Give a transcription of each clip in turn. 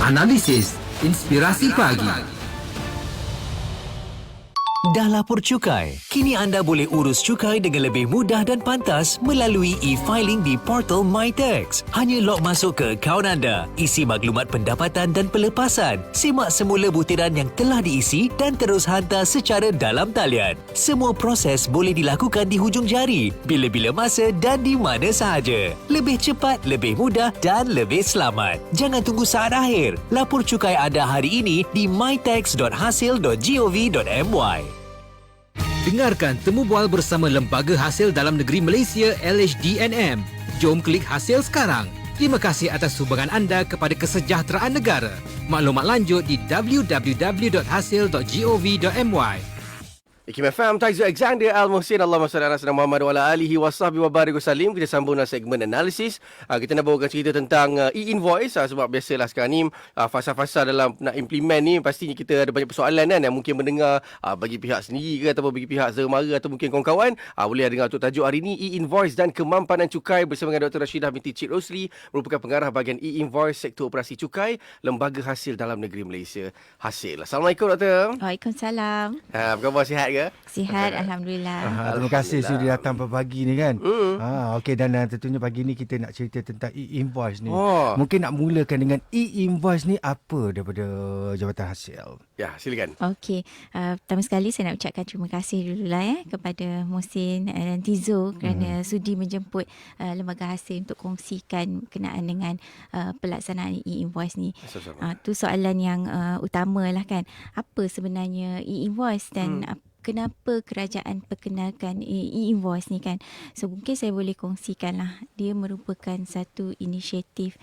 Analisis Inspirasi Pagi. Dah lapor cukai? Kini anda boleh urus cukai dengan lebih mudah dan pantas melalui e-filing di portal MyTax. Hanya log masuk ke akaun anda, isi maklumat pendapatan dan pelepasan, simak semula butiran yang telah diisi dan terus hantar secara dalam talian. Semua proses boleh dilakukan di hujung jari, bila-bila masa dan di mana sahaja. Lebih cepat, lebih mudah dan lebih selamat. Jangan tunggu saat akhir. Lapor cukai anda hari ini di mytax.hasil.gov.my. Dengarkan Temu Bual bersama Lembaga Hasil Dalam Negeri Malaysia LHDNM. Jom klik hasil sekarang. Terima kasih atas sumbangan anda kepada kesejahteraan negara. Maklumat lanjut di www.hasil.gov.my. Ikim FM, Taizu Alexander Al-Muhsin, Allahumma salli ala sayyidina Muhammad wa ala alihi wa sahbihi wa barik wasallim. Kita sambung dalam segmen analisis. Kita nak bawakan cerita tentang e-invoice, sebab biasalah sekarang ni fasa-fasa dalam nak implement ni pastinya kita ada banyak persoalan kan, yang mungkin mendengar bagi pihak sendiri ke ataupun bagi pihak saudara atau mungkin kawan-kawan. Boleh dengar untuk tajuk hari ni, e-invoice dan kemampanan cukai bersama dengan Dr. Rashidah binti Cik Rosli, merupakan pengarah bahagian e-invoice Sektor Operasi Cukai Lembaga Hasil Dalam Negeri Malaysia, Hasil. Assalamualaikum Dr. Waalaikumsalam. Apa khabar, sihat ke? Sihat, Alhamdulillah. Terima kasih sudah datang pagi ni kan. Okey, dan tentunya pagi ni kita nak cerita tentang e-invoice ni. Mungkin nak mulakan dengan e-invoice ni apa daripada Jabatan Hasil. Ya, silakan. Okey, pertama sekali saya nak ucapkan terima kasih dululah kepada Muhsin dan Tizo kerana sudi menjemput Lembaga Hasil untuk kongsikan berkenaan dengan pelaksanaan e-invoice ni. Tu soalan yang utamalah kan. Apa sebenarnya e-invoice dan kenapa kerajaan perkenalkan e-invoice ni kan. So mungkin saya boleh kongsikan lah. Dia merupakan satu inisiatif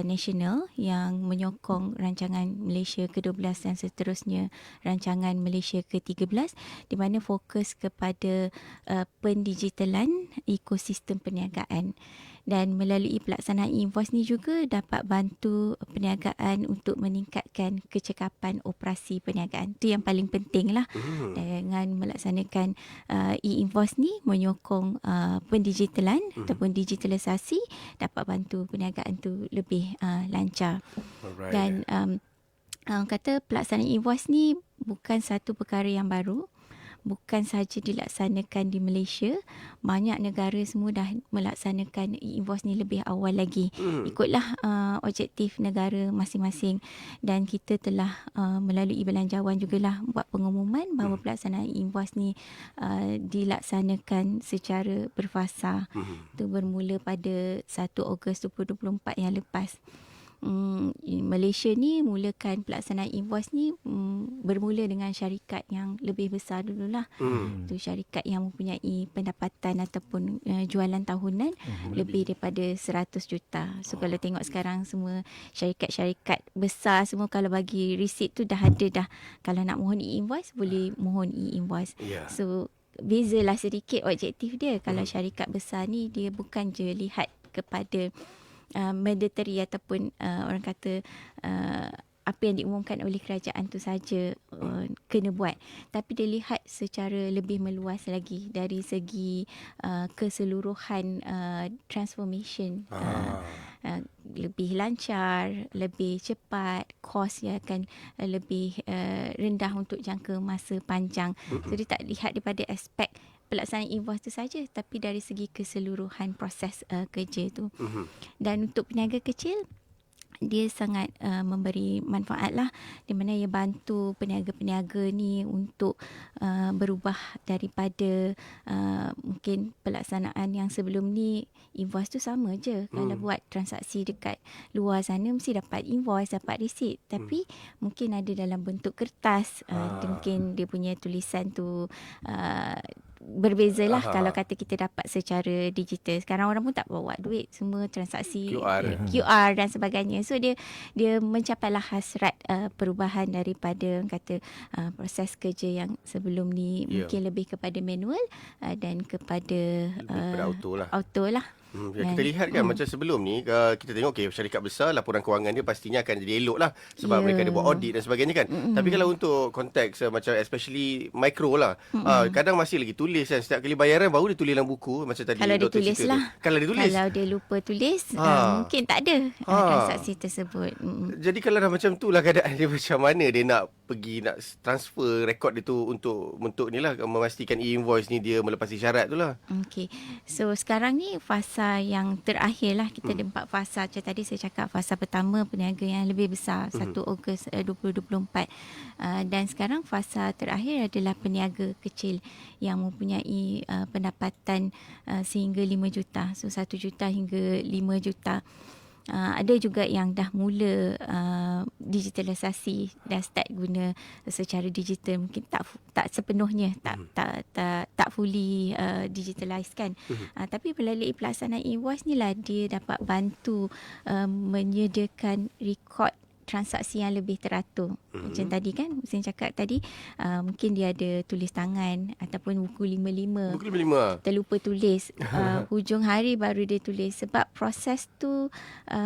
nasional yang menyokong rancangan Malaysia ke-12 dan seterusnya rancangan Malaysia ke-13, di mana fokus kepada pendigitalan ekosistem perniagaan. Dan melalui pelaksanaan e-invoice ni juga dapat bantu perniagaan untuk meningkatkan kecekapan operasi perniagaan. Itu yang paling penting lah. Dengan melaksanakan e-invoice ni menyokong pendigitalan ataupun digitalisasi, dapat bantu perniagaan tu lebih lancar. Alright. Dan kata pelaksanaan e-invoice ni bukan satu perkara yang baru. Bukan sahaja dilaksanakan di Malaysia, banyak negara semua dah melaksanakan e-invoice ni lebih awal lagi. Ikutlah objektif negara masing-masing, dan kita telah melalui belanjawan jugalah buat pengumuman bahawa pelaksanaan e-invoice ni dilaksanakan secara berfasa. Itu bermula pada 1 Ogos 2024 yang lepas. Malaysia ni mulakan pelaksanaan invoice ni bermula dengan syarikat yang lebih besar dululah. Tu syarikat yang mempunyai pendapatan ataupun jualan tahunan lebih daripada 100 juta. So kalau tengok sekarang semua syarikat-syarikat besar semua kalau bagi receipt tu dah ada dah. Kalau nak mohon e-invoice boleh mohon e-invoice. So bezalah sedikit objektif dia. Kalau syarikat besar ni dia bukan je lihat kepada mandatory ataupun orang kata apa yang diumumkan oleh kerajaan tu saja kena buat, tapi dia lihat secara lebih meluas lagi dari segi keseluruhan transformation. Lebih lancar, lebih cepat, kos dia akan lebih rendah untuk jangka masa panjang. So dia tak lihat daripada aspek pelaksanaan invoice tu saja, tapi dari segi keseluruhan proses kerja tu. Dan untuk peniaga kecil, dia sangat memberi manfaat lah, di mana ia bantu peniaga-peniaga ni untuk berubah daripada mungkin pelaksanaan yang sebelum ni invoice tu sama je. Kalau buat transaksi dekat luar sana mesti dapat invoice, dapat receipt, tapi mungkin ada dalam bentuk kertas. Mungkin dia punya tulisan tu berbezalah kalau kata kita dapat secara digital. Sekarang orang pun tak bawa duit, semua transaksi QR dan sebagainya. So dia mencapailah hasrat perubahan daripada kata proses kerja yang sebelum ni mungkin lebih kepada manual dan kepada auto lah. Auto lah. Kita lihat kan macam sebelum ni kita tengok syarikat besar laporan kewangan dia pastinya akan jadi elok lah sebab mereka ada buat audit dan sebagainya kan. Tapi kalau untuk konteks macam especially micro lah, kadang masih lagi tulis kan, setiap kali bayaran baru dia tulis dalam buku macam tadi kalau dia tulis lah. Kalau dia tulis, kalau dia lupa tulis mungkin tak ada transaksi tersebut. Jadi kalau dah macam tu lah keadaan dia, macam mana dia nak pergi nak transfer rekod dia tu untuk ni lah, memastikan e-invoice ni dia melepasi syarat tu lah. Okey. So sekarang ni fasa yang terakhir lah, kita ada 4 fasa. Macam tadi saya cakap, fasa pertama peniaga yang lebih besar 1 Ogos 2024, dan sekarang fasa terakhir adalah peniaga kecil yang mempunyai pendapatan sehingga 5 juta. So 1 juta hingga 5 juta. Ada juga yang dah mula digitalisasi, dah start guna secara digital, mungkin tak sepenuhnya, tak fully digitalised kan. Tapi melalui pelaksanaan invoice ni lah dia dapat bantu menyediakan rekod transaksi yang lebih teratur. Macam tadi kan, saya cakap tadi, mungkin dia ada tulis tangan ataupun buku 55. Buku 55. Terlupa tulis. Hujung hari baru dia tulis. Sebab proses tu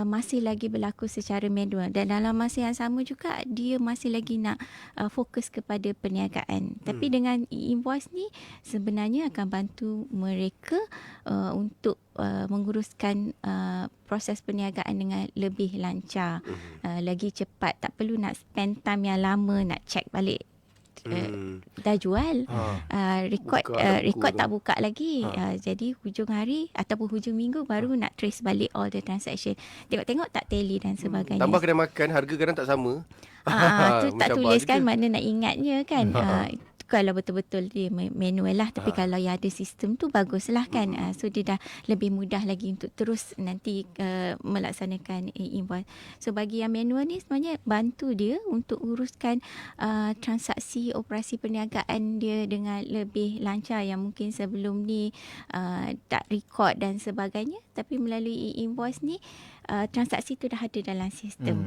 masih lagi berlaku secara manual. Dan dalam masa yang sama juga, dia masih lagi nak fokus kepada perniagaan. Tapi dengan e-invoice ni, sebenarnya akan bantu mereka untuk menguruskan proses perniagaan dengan lebih lancar, lagi cepat. Tak perlu nak spend time yang lama nak check balik. Dah jual, rekod tak buka lagi. Jadi hujung hari ataupun hujung minggu baru nak trace balik all the transaction. Tengok-tengok tak tally dan sebagainya. Tambah kedai makan, harga kadang tak sama. Tu tak tulis kan, mana nak ingatnya kan. Kalau betul-betul dia manual lah. Tapi kalau yang ada sistem tu baguslah kan. So dia dah lebih mudah lagi untuk terus nanti melaksanakan invoice. So bagi yang manual ni sebenarnya bantu dia untuk uruskan transaksi operasi perniagaan dia dengan lebih lancar, yang mungkin sebelum ni tak record dan sebagainya. Tapi melalui invoice ni transaksi tu dah ada dalam sistem.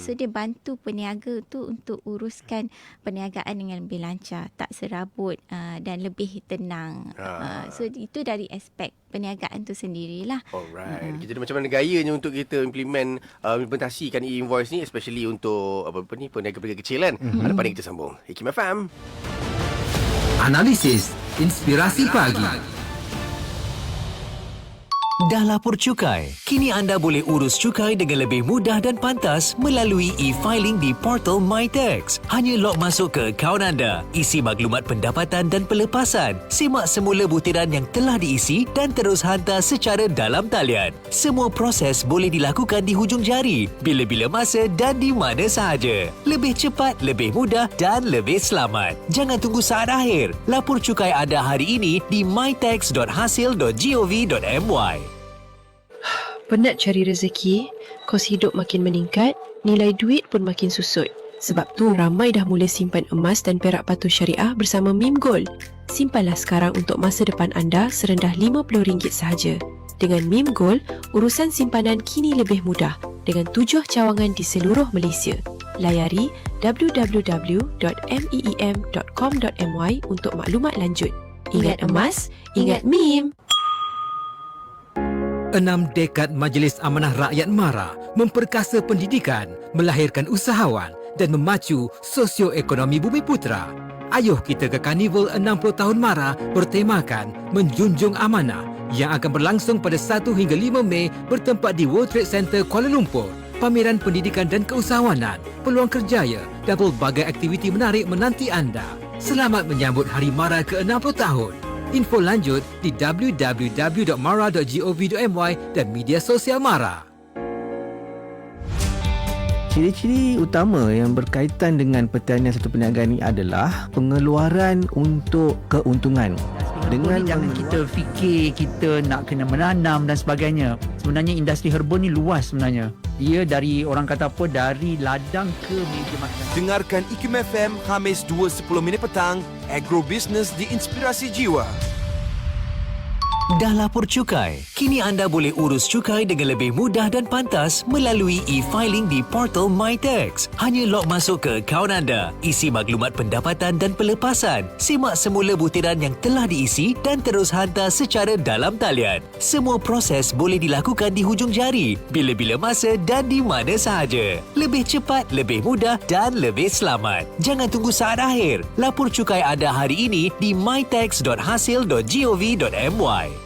So dia bantu peniaga tu untuk uruskan perniagaan dengan lebih lancar, tak serabut dan lebih tenang. So itu dari aspek perniagaan tu sendirilah. Alright. Kita macam mana gayanya untuk kita implementasikan e-invoice ni, especially untuk peniaga-peniaga kecil kan. Lepas ni kita sambung Hikim FM. Analisis Inspirasi Pagi. Dah lapor cukai? Kini anda boleh urus cukai dengan lebih mudah dan pantas melalui e-filing di portal MyTax. Hanya log masuk ke akaun anda, isi maklumat pendapatan dan pelepasan, simak semula butiran yang telah diisi dan terus hantar secara dalam talian. Semua proses boleh dilakukan di hujung jari, bila-bila masa dan di mana sahaja. Lebih cepat, lebih mudah dan lebih selamat. Jangan tunggu saat akhir. Lapor cukai anda hari ini di mytax.hasil.gov.my. Penat cari rezeki, kos hidup makin meningkat, nilai duit pun makin susut. Sebab tu ramai dah mula simpan emas dan perak patuh syariah bersama Mim Gold. Simpanlah sekarang untuk masa depan anda serendah RM50 sahaja. Dengan Mim Gold, urusan simpanan kini lebih mudah dengan 7 cawangan di seluruh Malaysia. Layari www.meem.com.my untuk maklumat lanjut. Ingat emas, ingat Mim. 6 dekad Majlis Amanah Rakyat MARA memperkasa pendidikan, melahirkan usahawan dan memacu sosioekonomi Bumiputera. Ayuh kita ke Karnival 60 tahun MARA bertemakan Menjunjung Amanah yang akan berlangsung pada 1 hingga 5 Mei bertempat di World Trade Center Kuala Lumpur. Pameran pendidikan dan keusahawanan, peluang kerjaya dan pelbagai aktiviti menarik menanti anda. Selamat menyambut Hari MARA ke-60 tahun. Info lanjut di www.mara.gov.my dan media sosial MARA. Ciri-ciri utama yang berkaitan dengan pertanian satu perniagaan ini adalah pengeluaran untuk keuntungan. Dengan jangan kita fikir kita nak kena menanam dan sebagainya. Sebenarnya industri herba ni luas sebenarnya. Dia dari orang kata apa, dari ladang ke meja makan. Dengarkan Hikim FM Khamis 2.10 petang, Agrobusiness di Inspirasi Jiwa. Dah lapor cukai? Kini anda boleh urus cukai dengan lebih mudah dan pantas melalui e-filing di portal MyTax. Hanya log masuk ke akaun anda, isi maklumat pendapatan dan pelepasan, simak semula butiran yang telah diisi dan terus hantar secara dalam talian. Semua proses boleh dilakukan di hujung jari, bila-bila masa dan di mana sahaja. Lebih cepat, lebih mudah dan lebih selamat. Jangan tunggu saat akhir. Lapor cukai anda hari ini di mytax.hasil.gov.my.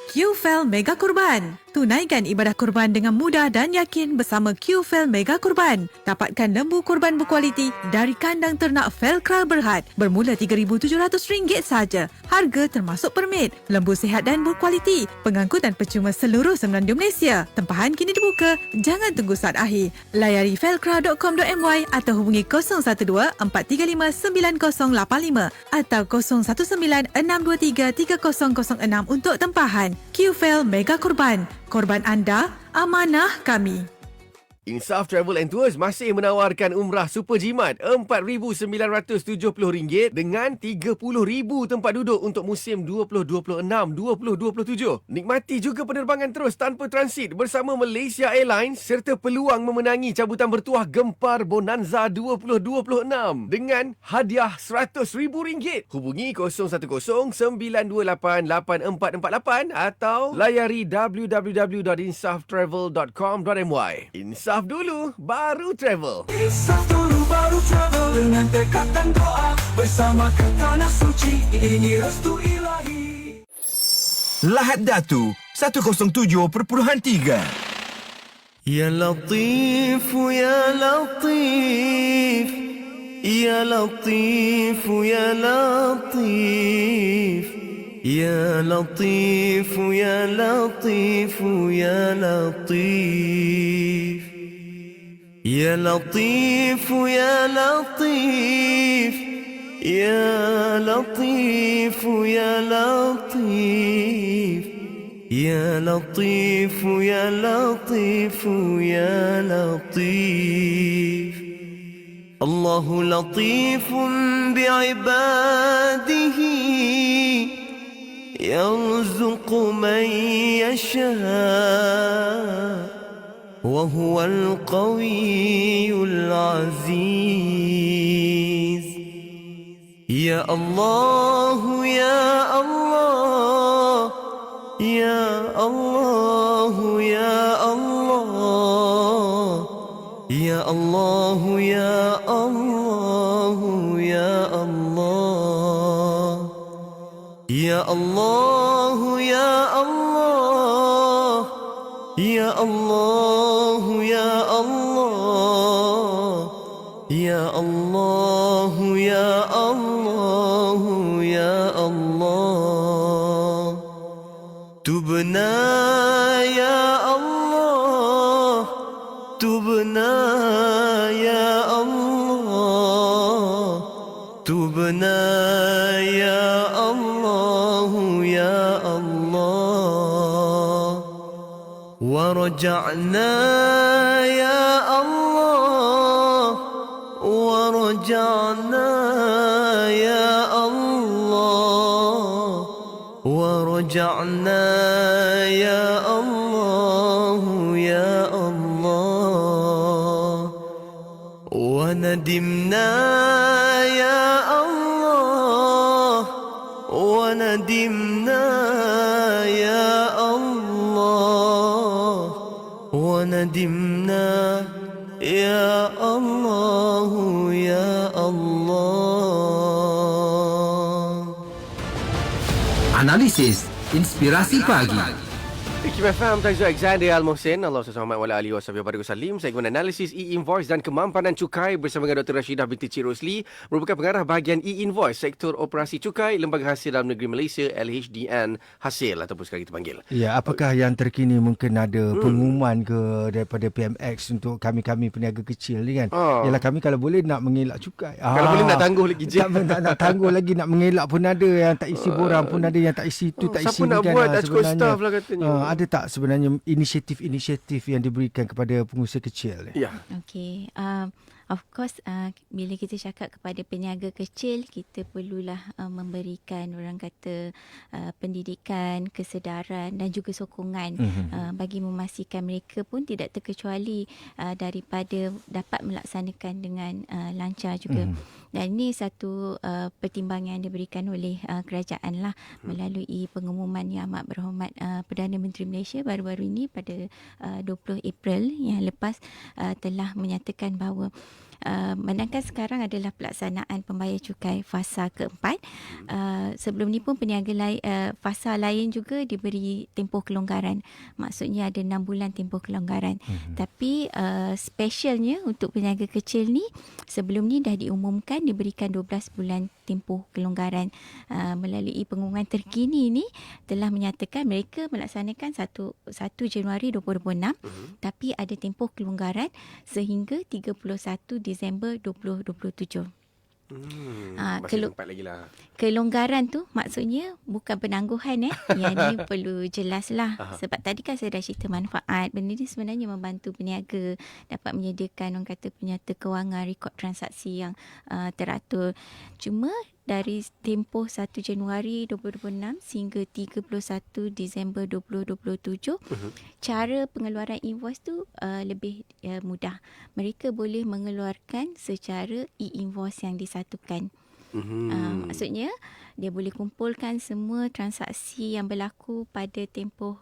QFEL Mega Kurban. Tunaikan ibadah kurban dengan mudah dan yakin bersama QFEL Mega Kurban. Dapatkan lembu kurban berkualiti dari kandang ternak Felkral Berhad bermula RM3,700 sahaja. Harga termasuk permit. Lembu sihat dan berkualiti. Pengangkutan percuma seluruh semenanjung Malaysia. Tempahan kini dibuka. Jangan tunggu saat akhir. Layari felkral.com.my atau hubungi 012-435-9085 atau 019-623-3006 untuk tempahan. QFEL Mega Kurban. Korban anda, amanah kami. Insaf Travel and Tours masih menawarkan umrah super jimat RM4,970 dengan 30,000 tempat duduk untuk musim 2026-2027. Nikmati juga penerbangan terus tanpa transit bersama Malaysia Airlines serta peluang memenangi cabutan bertuah Gempar Bonanza 2026 dengan hadiah RM100,000. Hubungi 010-928-8448 atau layari www.insaftravel.com.my. Insaf dulu, baru travel. Insaf dulu, baru travel. Dengan tekad dan doa, bersama ke tanah suci, ini restu ilahi. Lahad Datu 107.3. Ya Latif, Ya Latif, Ya Latif, Ya Latif, Ya Latif, Ya Latif, Ya Latif. Ya Latif, Ya Latif, Ya Latif, Ya Latif, Ya Latif, Ya Latif, Ya Latif. Allahu latifun bi'ibadihi, yarzuqu man yasha'. وهو القوي العزيز. يا الله يا الله يا الله يا الله يا الله يا الله يا الله يا الله يا الله يا الله يا الله يا الله يا الله يا الله تبنا يا الله تبنا يا الله تبنا يا الله يا الله ورجعنا يا الله ورجعنا يا الله ورجعنا يا الله يا الله وندمنا يا الله وندمنا يا الله وندمنا يا الله يا الله. Analisis Inspirasi Pagi. Hikmah FM, Taizu Alexander Al-Mohsin, Allah SWT wa alihi wa sahbihi wa salim. Segmen analisis e-invoice dan kemampanan cukai bersama dengan Dr. Rashidah binti Cik Rosli, merupakan pengarah bahagian e-invoice Sektor Operasi Cukai Lembaga Hasil Dalam Negeri Malaysia LHDN Hasil ataupun sekarang kita panggil. Ya, apakah yang terkini mungkin ada pengumuman ke daripada PMX untuk kami-kami peniaga kecil ni kan? Yalah, kami kalau boleh nak mengelak cukai. Kalau boleh nak tangguh lagi je. nak tangguh lagi, nak mengelak pun ada yang tak isi borang pun ada yang tak isi tu, tak isi siapa ni nak kan. buat, tak cukup staff lah katanya. Ada tak sebenarnya inisiatif-inisiatif yang diberikan kepada pengusaha kecil? Ya. Okey. Of course, bila kita cakap kepada peniaga kecil, kita perlulah memberikan orang kata pendidikan, kesedaran dan juga sokongan bagi memastikan mereka pun tidak terkecuali daripada dapat melaksanakan dengan lancar juga. Dan ini satu pertimbangan yang diberikan oleh kerajaan lah melalui pengumuman yang amat berhormat Perdana Menteri Malaysia baru-baru ini pada 20 April yang lepas telah menyatakan bahawa sedangkan sekarang adalah pelaksanaan pembayar cukai fasa keempat. Sebelum ni pun peniaga lain, fasa lain juga diberi tempoh kelonggaran. Maksudnya ada 6 bulan tempoh kelonggaran. Tapi specialnya untuk peniaga kecil ni, sebelum ni dah diumumkan diberikan 12 bulan tempoh kelonggaran. Melalui pengumuman terkini ni telah menyatakan mereka melaksanakan 1 Januari 2026 tapi ada tempoh kelonggaran sehingga 31 Disember 2027. Masih tempat lagi lah. Kelonggaran tu maksudnya bukan penangguhan Yang ni perlu jelas lah. Sebab tadi kan saya dah cerita manfaat. Benda ni sebenarnya membantu peniaga dapat menyediakan orang kata penyata kewangan, rekod transaksi yang teratur. Cuma dari tempoh 1 Januari 2026 sehingga 31 Disember 2027, cara pengeluaran invoice tu lebih mudah. Mereka boleh mengeluarkan secara e-invoice yang disatukan. Maksudnya dia boleh kumpulkan semua transaksi yang berlaku pada tempoh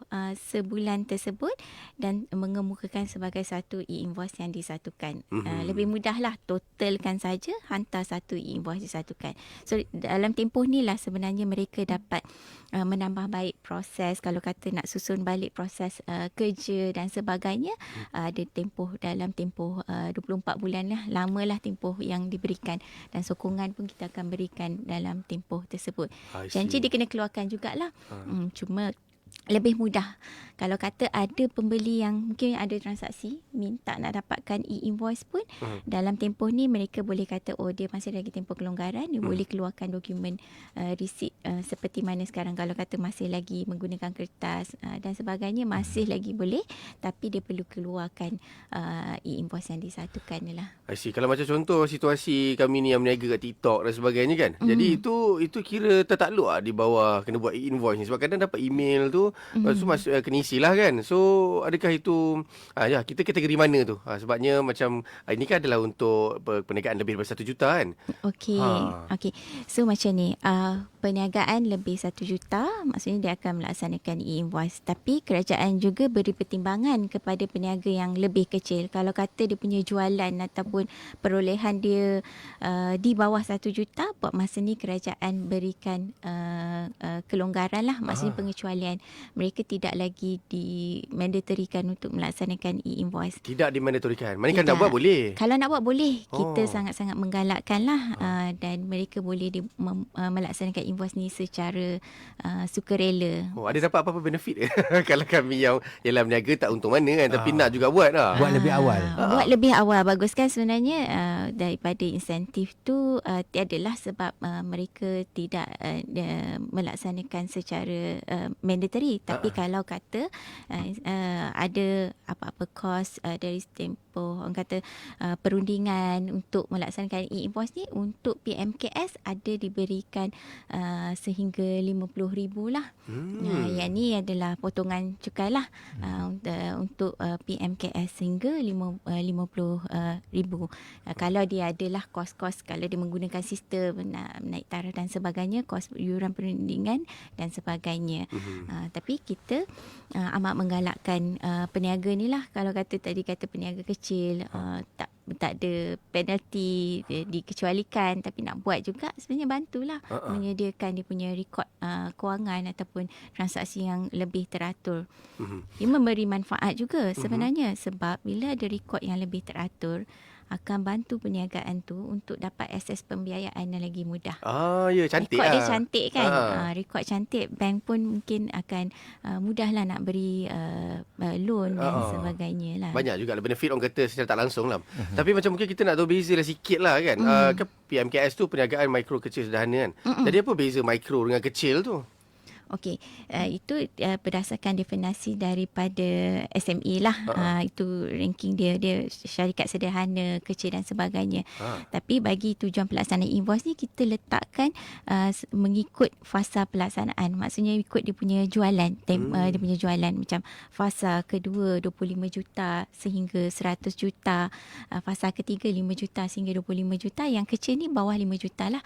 sebulan tersebut dan mengemukakan sebagai satu e-invoice yang disatukan. Lebih mudahlah, totalkan saja, hantar satu e-invoice disatukan. So dalam tempoh ni lah sebenarnya mereka dapat menambah baik proses. Kalau kata nak susun balik proses kerja dan sebagainya, ada tempoh dalam tempoh 24 bulan lah. Lamalah tempoh yang diberikan dan sokongan pun kita akan berikan dalam tempoh tersebut. Janji dia kena keluarkan jugalah. Cuma lebih mudah. Kalau kata ada pembeli yang mungkin ada transaksi minta nak dapatkan e-invoice pun, dalam tempoh ni mereka boleh kata dia masih lagi tempoh kelonggaran, dia boleh keluarkan dokumen resit seperti mana sekarang. Kalau kata masih lagi menggunakan kertas dan sebagainya, masih lagi boleh, tapi dia perlu keluarkan e-invoice yang disatukan lah. I see. Kalau macam contoh situasi kami ni yang berniaga kat TikTok dan sebagainya kan. Jadi itu kira tertakluk di bawah kena buat e-invoice ni. Sebab kadang dapat email tu, so kena isilah kan. So adakah itu kita kategori mana tu? Sebabnya macam ini kan adalah untuk perniagaan lebih daripada 1 juta kan. Okey. So macam ni, perniagaan lebih 1 juta maksudnya dia akan melaksanakan e-invoice. Tapi kerajaan juga beri pertimbangan kepada peniaga yang lebih kecil. Kalau kata dia punya jualan ataupun perolehan dia di bawah 1 juta, buat masa ni kerajaan berikan kelonggaran lah, maksudnya pengecualian. Mereka tidak lagi dimandatorykan untuk melaksanakan e-invoice. Tidak dimandatorykan. Mana kan nak buat boleh. Kalau nak buat boleh. Kita sangat-sangat menggalakkan lah. Dan mereka boleh melaksanakan invoice ni secara sukarela. Ada dapat apa-apa benefit kalau kami yang ialah berniaga tak untung mana kan, tapi nak juga buat lah. Buat lebih awal. Buat lebih awal. Bagus kan sebenarnya. Daripada insentif tu tiadalah sebab mereka tidak melaksanakan secara mandatory. Tapi kalau kata ada apa-apa kos dari tempoh orang kata perundingan untuk melaksanakan e-invoice ni, untuk PMKS ada diberikan sehingga 50,000 lah. Yang ni adalah potongan cukai lah untuk PMKS sehingga 50,000. Kalau dia adalah kos-kos, kalau dia menggunakan sistem naik taraf dan sebagainya, kos yuran perundingan dan sebagainya. Tapi kita amat menggalakkan peniaga ni lah. Kalau kata tadi kata peniaga kecil tak ada penalti, dikecualikan, tapi nak buat juga sebenarnya bantulah menyediakan dia punya rekod kewangan ataupun transaksi yang lebih teratur. Dia memberi manfaat juga sebenarnya, sebab bila ada rekod yang lebih teratur akan bantu perniagaan tu untuk dapat akses pembiayaan yang lagi mudah. Ya, cantik rekod lah. Dia cantik kan. Rekod cantik, bank pun mungkin akan mudahlah nak beri loan dan sebagainya lah. Banyak juga benefit orang kata secara tak langsung lah. Tapi macam mungkin kita nak tahu beza lah sikit lah kan. Kan PMKS tu perniagaan mikro kecil sederhana kan. Jadi apa beza mikro dengan kecil tu? Okey, itu berdasarkan definisi daripada SME lah. Itu ranking dia syarikat sederhana, kecil dan sebagainya. Tapi bagi tujuan pelaksanaan invoice ni, kita letakkan mengikut fasa pelaksanaan. Maksudnya ikut dia punya jualan, dia punya jualan macam fasa kedua 25 juta sehingga 100 juta, fasa ketiga 5 juta sehingga 25 juta, yang kecil ni bawah 5 juta lah.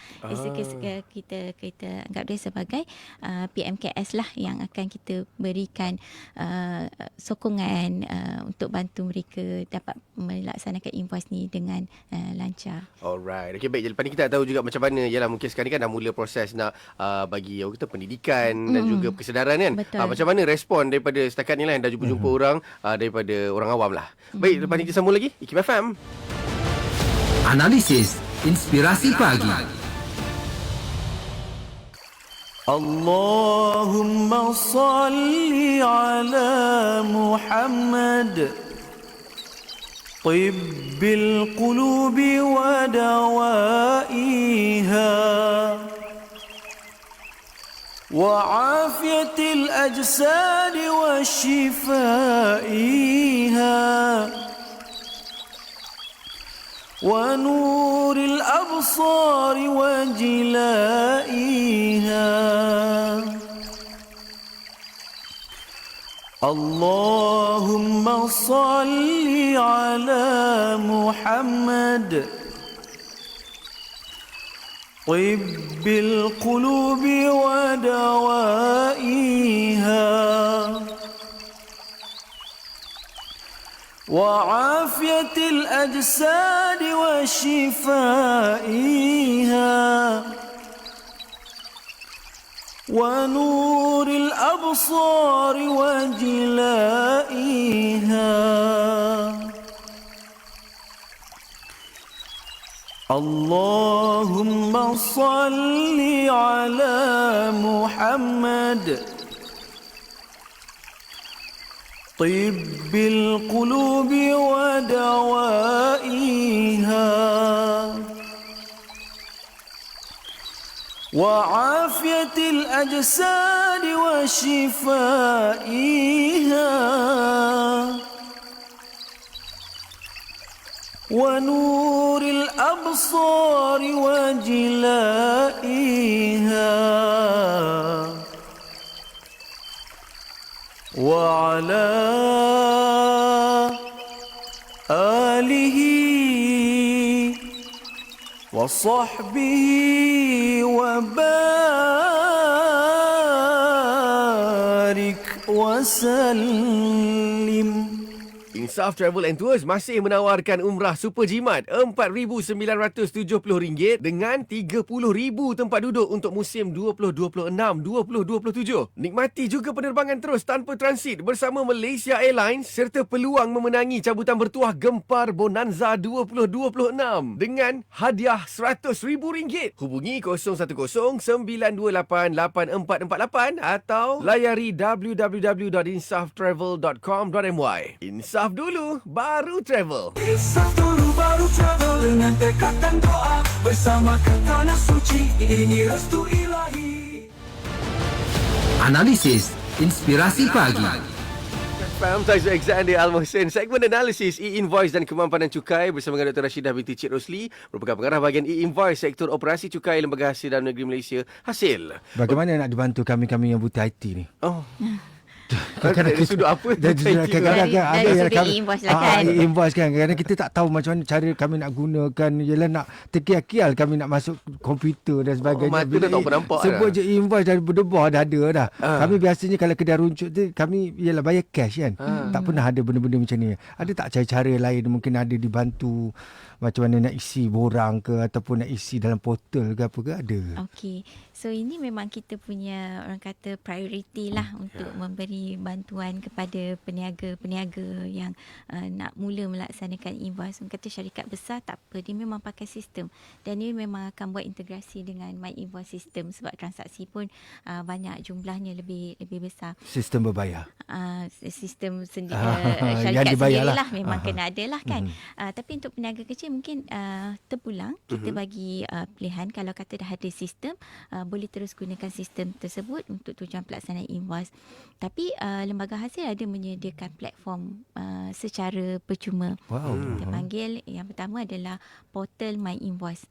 Kita anggap dia sebagai PMKS lah yang akan kita berikan sokongan untuk bantu mereka dapat melaksanakan invoice ni dengan lancar. Alright. Okay, baik. Lepas ni kita nak tahu juga macam mana, yalah mungkin sekarang ni kan dah mula proses nak bagi kita pendidikan dan juga kesedaran kan. Macam mana respon daripada setakat ni lah yang dah jumpa-jumpa orang daripada orang awam lah. Baik, lepas ni kita sambung lagi IKIM FM. Analisis Inspirasi Pagi. Allahumma salli ala Muhammad Tibbil qulubi wa dawaiha wa afiyatil ajsadi wa shifaiha ونور الأبصار وجلائها اللهم صل على محمد طب القلوب ودوائها وعافية الأجساد وشفائها ونور الأبصار وجلائها اللهم صل على محمد طب القلوب ودوائها وعافية الأجساد وشفائها ونور الأبصار وجلائها وعلى آله وصحبه وبارك وسلم. Insaf Travel and Tours masih menawarkan umrah super jimat RM4,970 dengan RM30,000 tempat duduk untuk musim 2026-2027. Nikmati juga penerbangan terus tanpa transit bersama Malaysia Airlines serta peluang memenangi cabutan bertuah Gempar Bonanza 2026 dengan hadiah RM100,000. Hubungi 010-928-8448 atau layari www.insaftravel.com.my. Insaf dulu, baru travel. Insaf dulu, baru travel. Dengan tekad dan doa, bersama ke tanah suci, ini restu ilahi. Analisis Inspirasi Pagi. Faham Taizu Alexander Al-Mohsin. Segmen analisis e-invoice dan kemampanan cukai bersama dengan Dr. Rashidah binti Cik Rosli, merupakan pengarah bahagian e-invoice Sektor Operasi Cukai Lembaga Hasil Dalam Negeri Malaysia, Hasil. Bagaimana nak dibantu kami-kami yang buta IT ni? Dari sudut apa? Kadang-kadang ada yang invoice lah kan. Invoice kan. Kadang-kadang kita tak tahu macam mana cara kami nak gunakan. Yelah nak terkial-kial kami nak masuk komputer dan sebagainya. Mata dah tak bernampak sebut je invoice dah berdebah dah ada dah. Kami biasanya kalau kedai runcuk tu kami yelah bayar cash kan. Tak pernah ada benda-benda macam ni. Ada tak cara-cara lain mungkin ada dibantu macam mana nak isi borang ke ataupun nak isi dalam portal ke apa ke, ada? Okey. So ini memang kita punya orang kata priority lah untuk memberi beri bantuan kepada peniaga-peniaga yang nak mula melaksanakan invoice. Orang kata syarikat besar tak apa, dia memang pakai sistem dan dia memang akan buat integrasi dengan My Invoice System sebab transaksi pun banyak, jumlahnya lebih besar. Sistem berbayar. Sistem yang syarikat dibayar sendirilah memang kena ada lah kan. Tapi untuk peniaga kecil mungkin terpulang kita bagi pilihan. Kalau kata dah ada sistem, boleh terus gunakan sistem tersebut untuk tujuan pelaksanaan invoice. Tapi lembaga hasil ada menyediakan platform secara percuma. Kita panggil, yang pertama adalah portal My Invoice.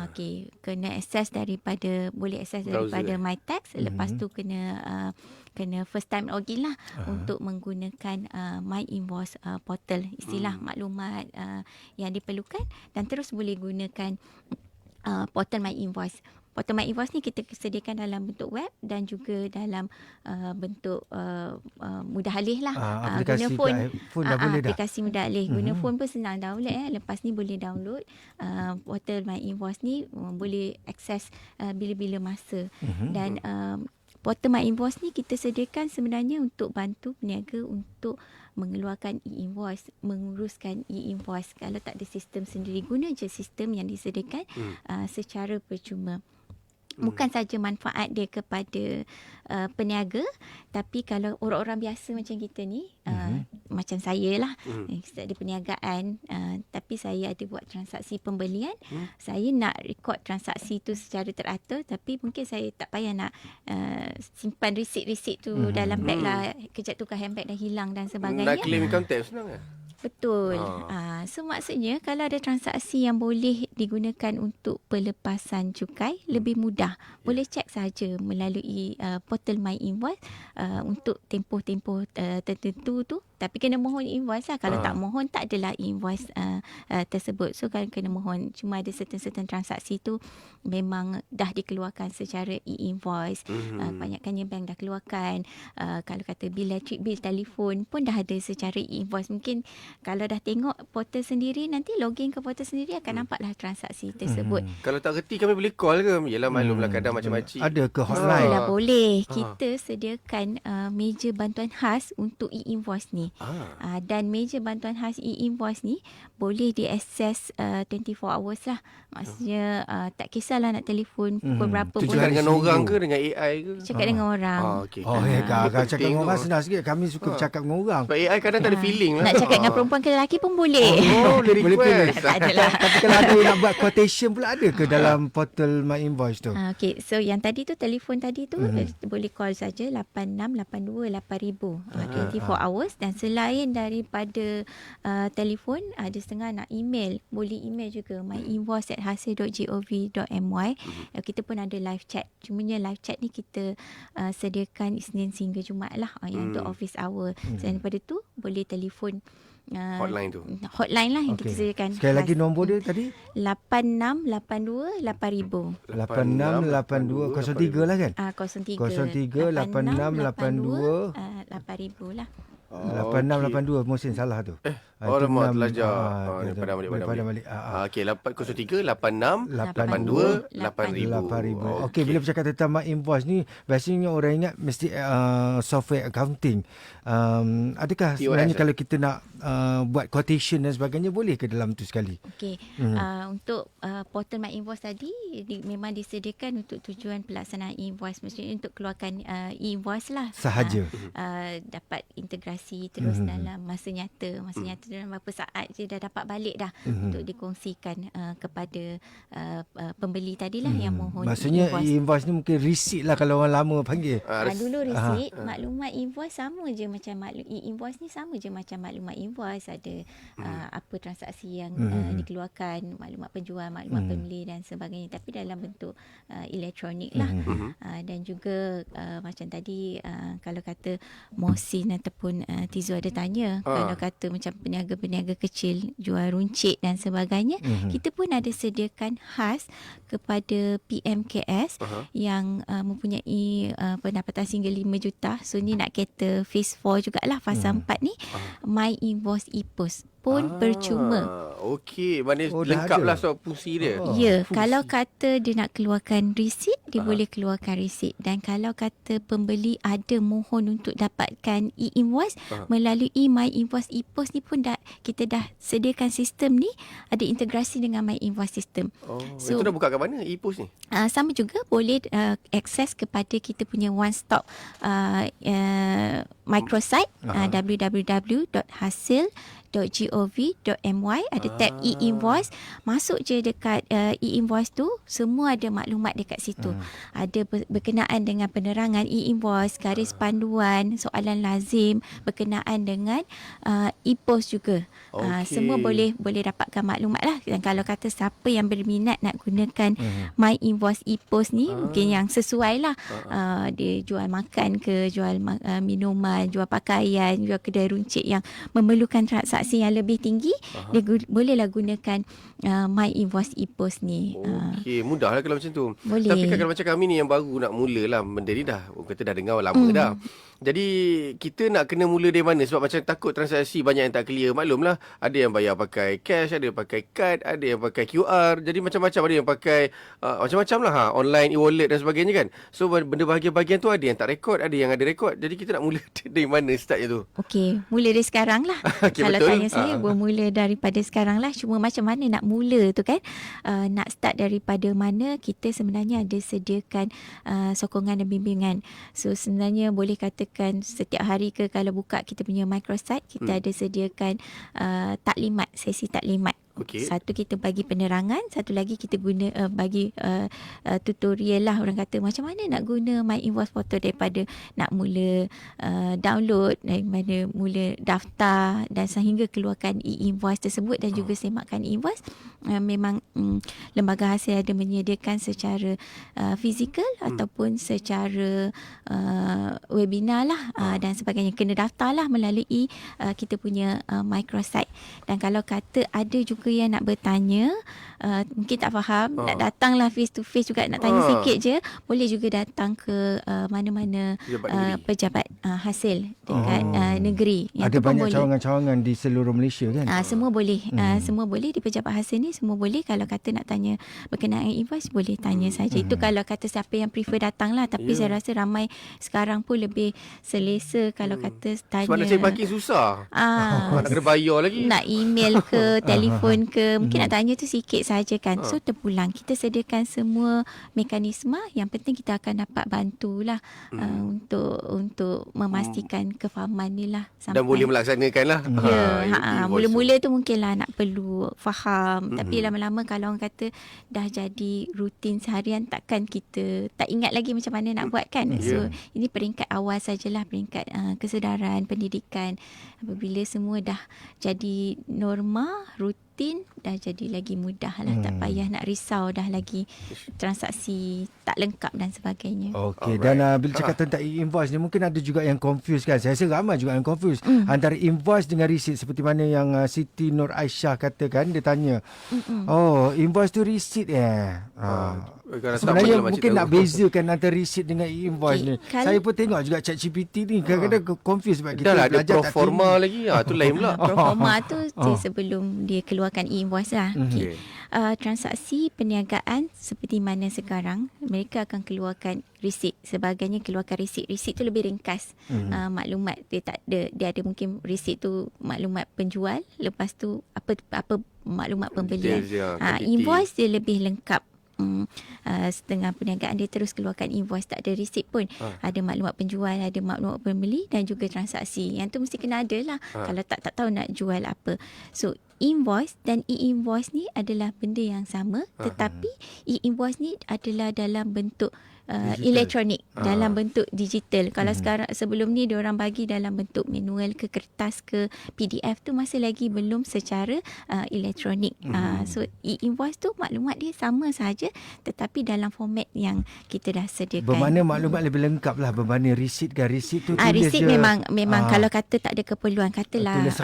Okey, kena boleh akses daripada MyTax. Lepas tu kena first time login lah untuk menggunakan My Invoice portal, istilah maklumat yang diperlukan, dan terus boleh gunakan portal My Invoice. Portal My Invoice ni kita sediakan dalam bentuk web dan juga dalam bentuk mudah alih lah. Aplikasi guna phone dah boleh dah. Aplikasi mudah alih. Guna phone pun senang download. Lepas ni boleh download portal My Invoice ni, boleh akses bila-bila masa. Dan portal My Invoice ni kita sediakan sebenarnya untuk bantu peniaga untuk mengeluarkan e-invoice, menguruskan e-invoice. Kalau tak ada sistem sendiri, guna je sistem yang disediakan secara percuma. Bukan saja manfaat dia kepada peniaga, tapi kalau orang-orang biasa macam kita ni, macam saya lah, saya ada perniagaan, tapi saya ada buat transaksi pembelian, saya nak rekod transaksi tu secara teratur, tapi mungkin saya tak payah nak simpan resit-resit tu dalam beg lah, kejap tukar handbag dah hilang dan sebagainya. Nak claim income tax senang kan? Betul. So maksudnya kalau ada transaksi yang boleh digunakan untuk pelepasan cukai, lebih mudah. Boleh cek saja melalui portal My Invoice untuk tempoh-tempoh tertentu tu. Tapi kena mohon invoice lah. Kalau tak mohon, tak adalah invoice tersebut. So kalau kena mohon, cuma ada certain transaksi tu memang dah dikeluarkan secara e-invoice. Kebanyakannya bank dah keluarkan. Kalau kata bil elektrik, bil telefon pun dah ada secara e-invoice. Mungkin kalau dah tengok portal sendiri, nanti login ke portal sendiri akan nampaklah transaksi tersebut. Kalau tak reti kami boleh call ke? Yelah, maklumlah kadang macam-macam. Ada ke hotline? Boleh. Kita sediakan meja bantuan khas untuk e-invoice ni. Dan meja bantuan khas e-invoice ni boleh diakses 24 hours lah. Maksudnya tak kisahlah nak telefon pukul berapa pun. Cakap dengan orang ke dengan AI ke? Cakap dengan orang. Kalau cakap dengan orang senang sikit. Kami suka bercakap dengan orang. Sebab AI kadang tak ada feeling lah. Nak cakap dengan perempuan ke lelaki pun boleh. Boleh request. Tak adalah. Tapi kalau ada yang nak buat quotation pula, ada ke dalam portal My Invoice tu? Okay, so yang tadi tu, telefon tadi tu boleh call saja 8682 8000 24 hours. Dan selain daripada telefon, ada setengah nak email. Boleh email juga myinvoice@hasil.gov.my. Kita pun ada live chat. Cumanya live chat ni kita sediakan Isnin hingga Jumaat lah, yang untuk office hour. Selain daripada tu, boleh telefon hotline tu. Hotline lah yang kita sediakan. Sekali lagi nombor dia tadi? 8682 8000. 8682 03 lah kan? 03 8682 8000 lah. 8682 Muhsin salah tu. Alamak, terlajar. Padam balik. Okey, 03 86 82 8000. Okey, bila bercakap tentang My Invoice ni, biasanya orang ingat mesti software accounting. Adakah sebenarnya kalau kita nak buat quotation dan sebagainya, boleh ke dalam tu sekali? Okey. Untuk portal My Invoice tadi memang disediakan untuk tujuan pelaksanaan invoice, maksudnya untuk keluarkan e-invoice lah. Sahaja. Dapat integrasi terus dalam masa nyata dalam beberapa saat je dah dapat balik dah untuk dikongsikan kepada pembeli tadilah yang mohon. Maksudnya e-invoice ni mungkin receipt lah kalau orang lama panggil. Dulu receipt, maklumat invoice sama je macam e-invoice ni, sama je macam maklumat invoice. Ada apa transaksi yang dikeluarkan, maklumat penjual, maklumat pembeli dan sebagainya, tapi dalam bentuk elektronik lah. Dan juga macam tadi kalau kata Mohsin ataupun Tizu ada tanya, kalau kata macam peniaga-peniaga kecil jual runcit dan sebagainya, kita pun ada sediakan khas kepada PMKS yang mempunyai pendapatan sehingga 5 juta. So ni nak kata phase 4 jugalah, fasa 4 ni, My Invoice e-post. pun percuma. Okey, maknanya dah lengkap ada. lah soal fungsi dia. Ya, kalau kata dia nak keluarkan resit, dia boleh keluarkan resit. Dan kalau kata pembeli ada mohon untuk dapatkan e-invoice melalui My Invoice e-post ni pun kita dah sediakan sistem ni, ada integrasi dengan My Invoice system. So, itu dah buka kat mana e-post ni? Sama juga boleh akses kepada kita punya one stop microsite www.hasil.gov.my. Ada tab e-invoice. Masuk je dekat e-invoice tu, semua ada maklumat dekat situ. Ada berkenaan dengan penerangan e-invoice, garis panduan, soalan lazim, berkenaan dengan e-post juga. Semua boleh dapatkan maklumat lah. Dan kalau kata siapa yang berminat nak gunakan My Invoice e-post ni, mungkin yang sesuai lah. Dia jual makan ke, jual minuman, jual pakaian, jual kedai runcit yang memerlukan transaksi yang lebih tinggi, dia bolehlah gunakan My Invoice e-post ni. Okey, mudahlah kalau macam tu. Boleh. Tapi kan kalau macam kami ni yang baru nak mula lah, benda ni dah, orang kata dah dengar lama dah. Jadi kita nak kena mula dari mana? Sebab macam takut transaksi banyak yang tak clear. Maklumlah, ada yang bayar pakai cash, ada yang pakai kad, ada yang pakai QR. Jadi macam-macam, ada yang pakai macam-macam lah, online e-wallet dan sebagainya kan. So benda bahagian-bahagian tu ada yang tak rekod, ada yang ada rekod. Jadi kita nak mula dari mana startnya tu? Okey, mula dari sekarang lah. Okay, kalau betul. tanya saya, bermula daripada sekarang lah. Cuma macam mana nak mula tu kan? Nak start daripada mana, kita sebenarnya ada sediakan sokongan dan bimbingan. So sebenarnya boleh katakan setiap hari ke kalau buka kita punya microsite, kita ada sediakan taklimat, sesi taklimat. Okay. Satu kita bagi penerangan, satu lagi kita guna bagi tutorial lah, orang kata macam mana nak guna My Invoice Portal, daripada nak mula download, daripada mula daftar dan sehingga keluarkan e-invoice tersebut dan juga semakkan e-invoice. Memang Lembaga Hasil ada menyediakan secara fizikal ataupun secara webinar lah dan sebagainya. Kena daftar lah melalui kita punya microsite. Dan kalau kata ada juga yang nak bertanya, mungkin tak faham, nak datanglah face to face juga, nak tanya sikit je, boleh juga datang ke mana-mana pejabat hasil dekat negeri. Yang ada banyak cawangan-cawangan di seluruh Malaysia kan? Semua boleh. Semua boleh di pejabat hasil ni, semua boleh. Kalau kata nak tanya berkenaan invoice, boleh tanya saja. Itu kalau kata siapa yang prefer datang lah. Tapi saya rasa ramai sekarang pun lebih selesa kalau kata tanya. Sebab nak cari parking susah. Nak kena bayar lagi. Nak email ke, telefon ke, mungkin nak tanya tu sikit saja kan. So terpulang. Kita sediakan semua mekanisme. Yang penting kita akan dapat bantulah untuk memastikan kefahaman ni lah. Dan boleh melaksanakan lah. Mula-mula tu mungkinlah nak perlu faham. Tapi lama-lama kalau orang kata dah jadi rutin seharian, takkan kita tak ingat lagi macam mana nak buat kan. So ini peringkat awal sajalah, peringkat kesedaran, pendidikan. Apabila semua dah jadi norma, rutin, dah jadi lagi mudah lah. Tak payah nak risau dah lagi transaksi tak lengkap dan sebagainya. Okey, dan bila cakap tentang e-invoice ni, mungkin ada juga yang confuse kan. Saya rasa ramai juga yang confuse antara invoice dengan receipt, seperti mana yang Siti Nur Aisyah katakan. Dia tanya, invoice tu receipt sebenarnya mungkin nak bezakan antara receipt dengan e-invoice ni. Saya pun tengok juga ChatGPT ni kadang-kadang confuse sebab kita dah belajar ada proforma lagi. Tu lain pula. Proforma tu sebelum dia keluarkan e-invoice lah. Transaksi perniagaan seperti mana sekarang, mereka akan keluarkan resit. Sebagainya keluarkan resit. Resit tu lebih ringkas. Maklumat dia tak ada. Dia ada mungkin resit tu maklumat penjual, lepas tu apa maklumat pembelian. Invoice dia lebih lengkap. Setengah perniagaan dia terus keluarkan invoice, tak ada resit pun. Ada maklumat penjual, ada maklumat pembeli dan juga transaksi. Yang tu mesti kena ada lah. Kalau tak tahu nak jual apa. So invoice dan e-invoice ni adalah benda yang sama, tetapi e-invoice ni adalah dalam bentuk elektronik, dalam bentuk digital. Kalau sekarang, sebelum ni diorang bagi dalam bentuk manual ke kertas ke PDF, tu masih lagi belum secara elektronik. So e-invoice tu maklumat dia sama saja, tetapi dalam format yang kita dah sediakan. Bermakna maklumat lebih lengkap lah berbanding receipt kan. Receipt tu tulis receipt je, memang kalau kata tak ada keperluan, katalah tulis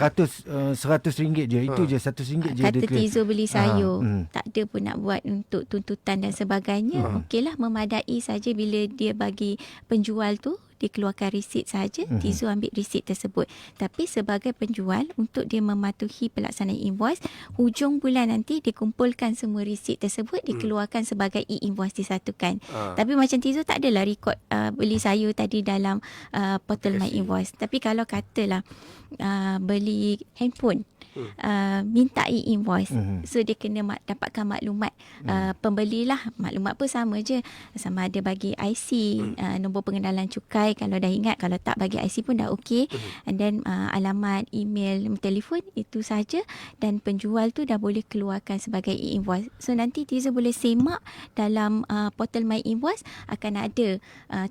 RM100 je, itu je RM100 je. Kata Tizo beli sayur, tak ada pun nak buat untuk tuntutan dan sebagainya. Okeylah, memadai saja bila dia bagi penjual tu dikeluarkan resit sahaja, Tizo ambil resit tersebut. Tapi sebagai penjual, untuk dia mematuhi pelaksanaan invoice, hujung bulan nanti dikumpulkan semua resit tersebut, dikeluarkan sebagai e-invoice disatukan. Tapi macam Tizo tak adalah rekod beli sayur tadi dalam portal My Invoice. Tapi kalau katalah beli handphone, minta e-invoice, so dia kena dapatkan maklumat pembeli lah. Maklumat pun sama je, sama ada bagi IC, nombor pengenalan cukai kalau dah ingat, kalau tak bagi IC pun dah okey, and then alamat, email, telefon, itu saja, dan penjual tu dah boleh keluarkan sebagai e-invoice. So nanti Tizo boleh semak dalam portal My Invoice, akan ada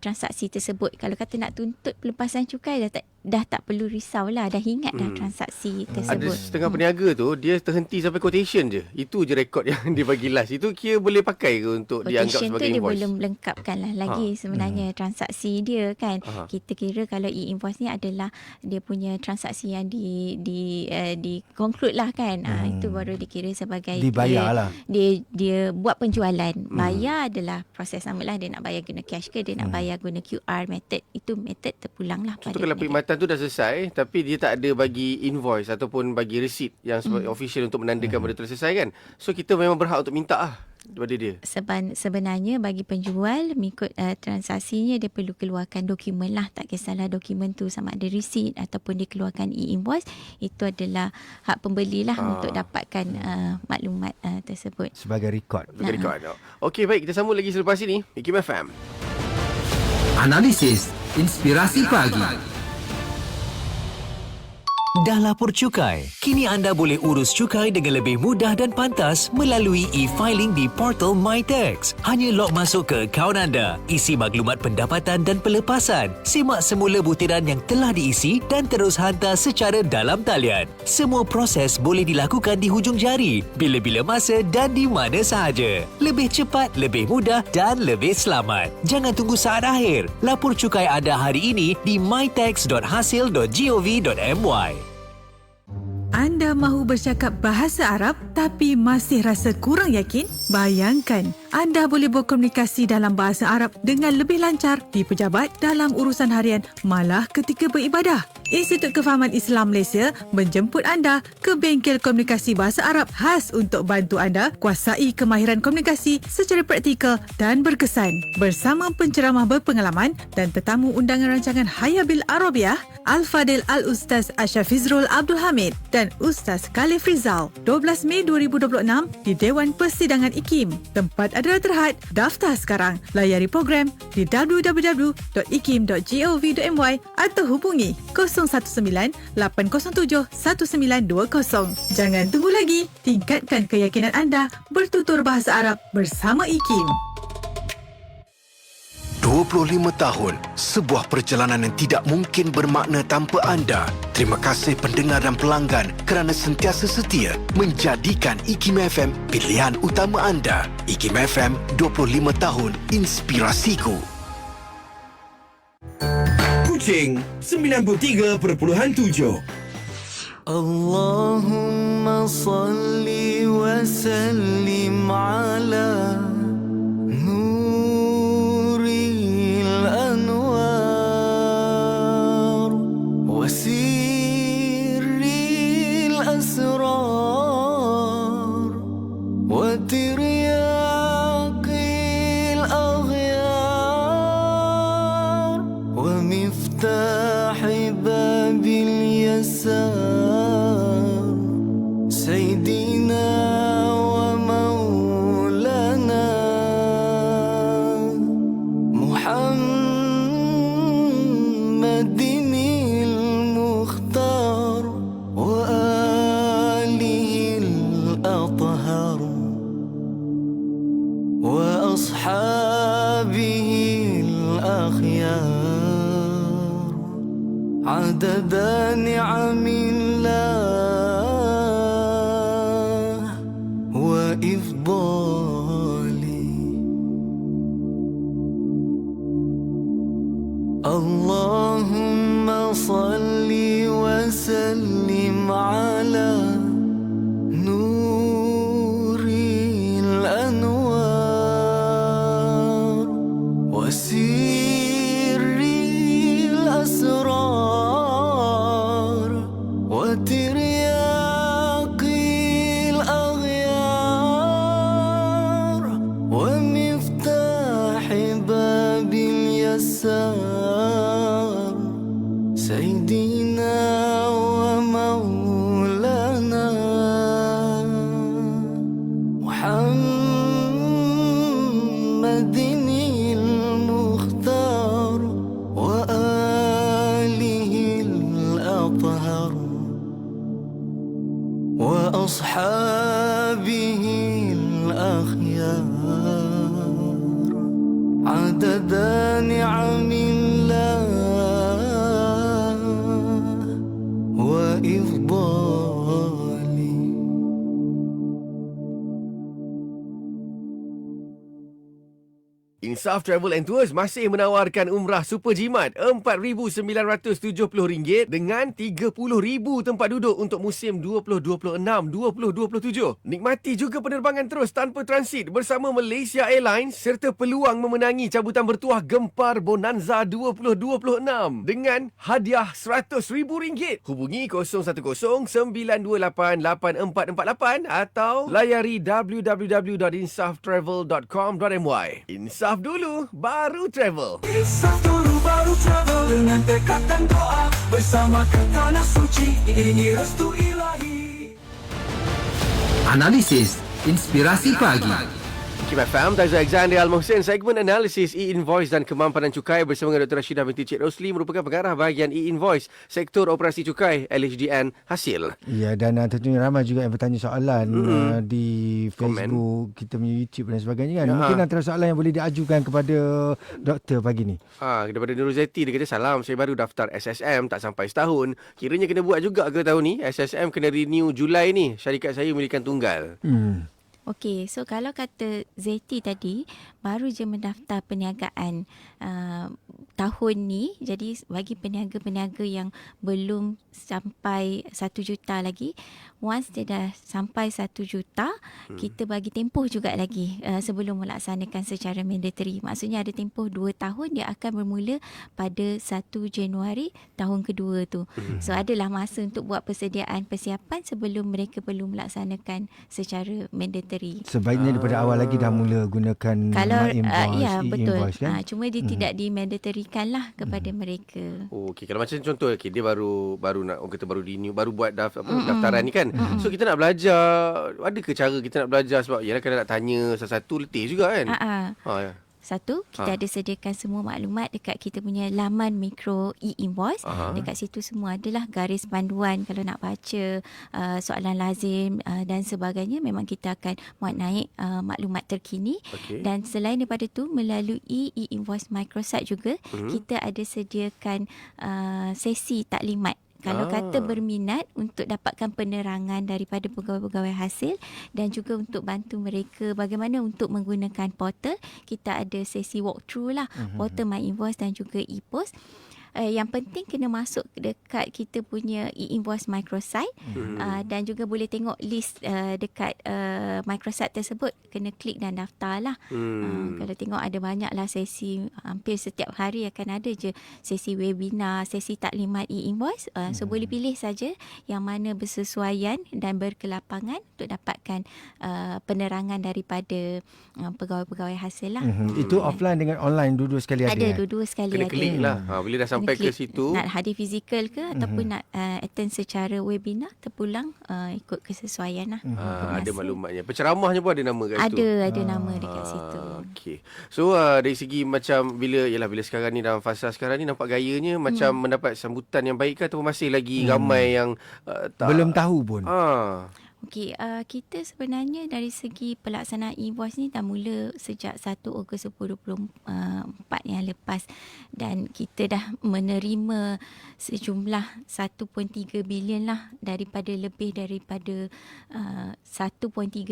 transaksi tersebut. Kalau kata nak tuntut pelepasan cukai, dah tak perlu risau lah, dah ingat dah transaksi tersebut. Ada setengah peniaga tu, dia terhenti sampai quotation je. Itu je rekod yang dia bagi last. Itu kira boleh pakai ke untuk dianggap sebagai quotation tu invoice? dia belum lengkapkan lah lagi sebenarnya transaksi dia kan. Kita kira kalau e-invoice ni adalah dia punya transaksi yang di conclude lah kan. Itu baru dikira sebagai dibayar lah. Dia buat penjualan. Bayar adalah proses sama lah. Dia nak bayar guna cash ke, dia nak bayar guna QR method. Itu method terpulang lah pada kalau perkhidmatan tu dah selesai, tapi dia tak ada bagi invoice ataupun bagi receipt yang official untuk menandakan benda tu selesai kan. So kita memang berhak untuk minta lah daripada dia. Sebenarnya bagi penjual, mengikut transaksinya, dia perlu keluarkan dokumen lah. Tak kisahlah dokumen tu sama ada receipt ataupun dia keluarkan e-invoice. Itu adalah hak pembeli lah untuk dapatkan maklumat tersebut. Sebagai rekod. Okey, baik. Kita sambung lagi selepas ini. IKIM FM. Analisis Inspirasi Pagi. Dah lapor cukai? Kini anda boleh urus cukai dengan lebih mudah dan pantas melalui e-filing di portal MyTax. Hanya log masuk ke akaun anda, isi maklumat pendapatan dan pelepasan, simak semula butiran yang telah diisi dan terus hantar secara dalam talian. Semua proses boleh dilakukan di hujung jari, bila-bila masa dan di mana sahaja. Lebih cepat, lebih mudah dan lebih selamat. Jangan tunggu saat akhir. Lapor cukai anda hari ini di mytax.hasil.gov.my. Anda mahu bercakap bahasa Arab tapi masih rasa kurang yakin? Bayangkan, anda boleh berkomunikasi dalam bahasa Arab dengan lebih lancar di pejabat, dalam urusan harian, malah ketika beribadah. Institut Kefahaman Islam Malaysia menjemput anda ke bengkel komunikasi bahasa Arab khas untuk bantu anda kuasai kemahiran komunikasi secara praktikal dan berkesan. Bersama penceramah berpengalaman dan tetamu undangan rancangan Hayya Bil Arabiah, Al-Fadil Al-Ustaz Asyafizrul Abdul Hamid dan Ustaz Khalif Rizal. 12 Mei 2026 di Dewan Persidangan IKIM. Tempat adalah terhad. Daftar sekarang. Layari program di www.ikim.gov.my atau hubungi 019-807-1920. Jangan tunggu lagi. Tingkatkan keyakinan anda bertutur bahasa Arab bersama IKIM. 25 tahun, sebuah perjalanan yang tidak mungkin bermakna tanpa anda. Terima kasih pendengar dan pelanggan kerana sentiasa setia menjadikan IKIM FM pilihan utama anda. IKIM FM 25 tahun, inspirasiku. Kuching 93.7. Allahumma salli wa sallim ala عدد نعم الله وإفضاله اللهم صل وسلم على نور الأنوار وسر أصحابه الأخيار عدد نعم الله وإفضاله. Insaf Travel and Tours masih menawarkan umrah super jimat RM4,970 dengan 30,000 tempat duduk untuk musim 2026-2027. Nikmati juga penerbangan terus tanpa transit bersama Malaysia Airlines serta peluang memenangi cabutan bertuah Gempar Bonanza 2026 dengan hadiah RM100,000. Hubungi 010-928-8448 atau layari www.insaftravel.com.my. Insaf dulu, baru travel. Insaf dulu baru travel dengan tekad dan doa bersama ke tanah suci ini restu ilahi. Analisis Inspirasi Pagi. Kim FM, Taiza Alexander Al-Mohsin, segmen analisis e-invoice dan kemampanan cukai bersama dengan Dr. Rashidah binti Cik Rosli merupakan pengarah bahagian e-invoice Sektor Operasi Cukai LHDN Hasil. Ya, dan tentunya ramai juga yang bertanya soalan di Facebook, kita punya YouTube dan sebagainya kan. Mungkin antara soalan yang boleh diajukan kepada doktor pagi ni. Daripada Nurul Zeti, dia kata, salam, saya baru daftar SSM tak sampai setahun. Kiranya kena buat juga ke tahun ni? SSM kena renew Julai ni. Syarikat saya memiliki tunggal. Okey, so kalau kata Zeti tadi baru je mendaftar perniagaan tahun ni, jadi bagi peniaga-peniaga yang belum sampai 1 juta lagi, once dia dah sampai 1 juta, kita bagi tempoh juga lagi sebelum melaksanakan secara mandatory. Maksudnya ada tempoh 2 tahun, dia akan bermula pada 1 Januari tahun kedua tu. So adalah masa untuk buat persediaan persiapan sebelum mereka perlu melaksanakan secara mandatory. Sebaiknya daripada awal lagi dah mula gunakan kalau invoice, ya betul. kan? Cuma dia tidak dimandatorykan lah kepada mereka. Okey, kalau macam contoh, dia baru nak, orang kata baru renew, baru buat daftaran ni kan. So kita nak belajar, ada ke cara kita nak belajar? Sebab yalah kalau nak tanya satu-satu letih juga kan. Ya. Satu, kita ada sediakan semua maklumat dekat kita punya laman mikro e-invoice. Dekat situ semua adalah garis panduan kalau nak baca soalan lazim dan sebagainya. Memang kita akan muat naik maklumat terkini. Dan selain daripada tu, melalui e-invoice microsite juga, kita ada sediakan sesi taklimat. Kalau kata berminat untuk dapatkan penerangan daripada pegawai-pegawai hasil dan juga untuk bantu mereka bagaimana untuk menggunakan portal, kita ada sesi walkthrough lah, portal My Invoice dan juga e-post. Yang penting kena masuk dekat kita punya e-invoice microsite dan juga boleh tengok list dekat microsite tersebut. Kena klik dan daftar lah. Kalau tengok ada banyak lah sesi, hampir setiap hari akan ada je sesi webinar, sesi taklimat e-invoice. So boleh pilih saja yang mana bersesuaian dan berkelapangan untuk dapatkan penerangan daripada pegawai-pegawai hasil lah. Itu offline dengan online dua-dua sekali ada? Ada, dua-dua sekali kena ada. Klik lah. Bila dah sampai ke situ, nak hadir fizikal ke ataupun nak attend secara webinar, terpulang ikut kesesuaian lah. Ada maklumatnya. Penceramahnya pun ada nama kat situ. Ada nama dekat situ. Okey. So dari segi macam bila sekarang ni, dalam fasa sekarang ni, nampak gayanya macam mendapat sambutan yang baik ke ataupun masih lagi ramai yang belum tahu pun? Okey, kita sebenarnya dari segi pelaksanaan e-invoice ni dah mula sejak 1 Ogos 2024 yang lepas, dan kita dah menerima sejumlah 1.3 bilion lah lebih daripada 1.3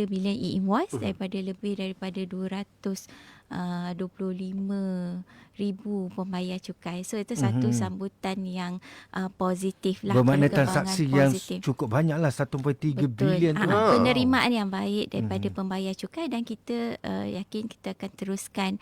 bilion e-invoice daripada lebih daripada 225,000 pembayar cukai. So itu satu sambutan yang positif lah. Bermakna transaksi yang cukup banyak lah, 1.3 bilion tu. Penerimaan yang baik daripada pembayar cukai, dan kita yakin kita akan teruskan